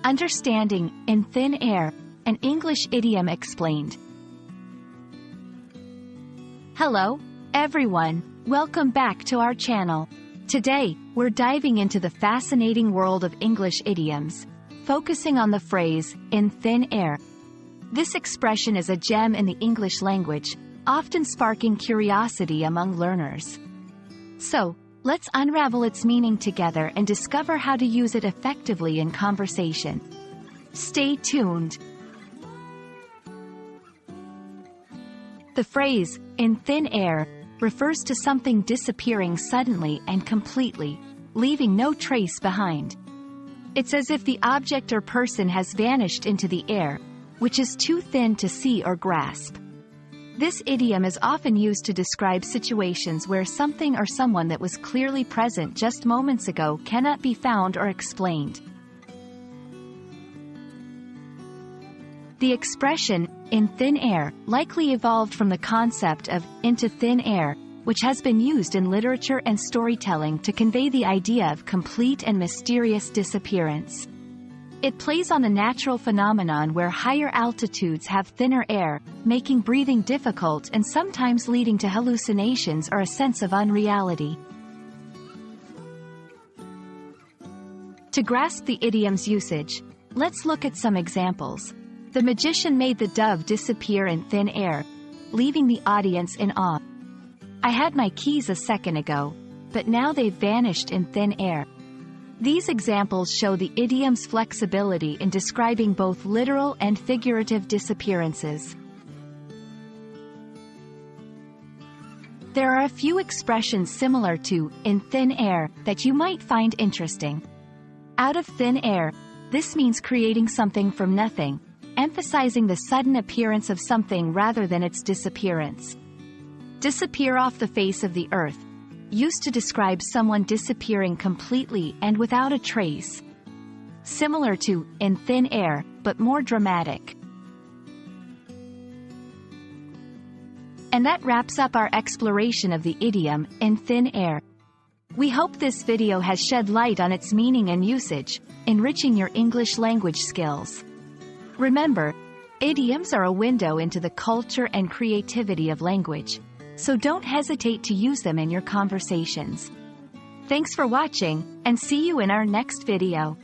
Understanding in Thin Air, an English idiom explained. Hello, everyone. Welcome back to our channel. Today, we're diving into the fascinating world of English idioms, focusing on the phrase, in thin air. This expression is a gem in the English language, often sparking curiosity among learners. So, let's unravel its meaning together and discover how to use it effectively in conversation. Stay tuned. The phrase, in thin air, refers to something disappearing suddenly and completely, leaving no trace behind. It's as if the object or person has vanished into the air, which is too thin to see or grasp. This idiom is often used to describe situations where something or someone that was clearly present just moments ago cannot be found or explained. The expression, in thin air, likely evolved from the concept of into thin air, which has been used in literature and storytelling to convey the idea of complete and mysterious disappearance. It plays on the natural phenomenon where higher altitudes have thinner air, making breathing difficult and sometimes leading to hallucinations or a sense of unreality. To grasp the idiom's usage, let's look at some examples. The magician made the dove disappear in thin air, leaving the audience in awe. I had my keys a second ago, but now they've vanished in thin air. These examples show the idiom's flexibility in describing both literal and figurative disappearances. There are a few expressions similar to in thin air that you might find interesting. Out of thin air, this means creating something from nothing, emphasizing the sudden appearance of something rather than its disappearance. Disappear off the face of the earth, used to describe someone disappearing completely and without a trace. Similar to in thin air, but more dramatic. And that wraps up our exploration of the idiom, in thin air. We hope this video has shed light on its meaning and usage, enriching your English language skills. Remember, idioms are a window into the culture and creativity of language, so don't hesitate to use them in your conversations. Thanks for watching, and see you in our next video.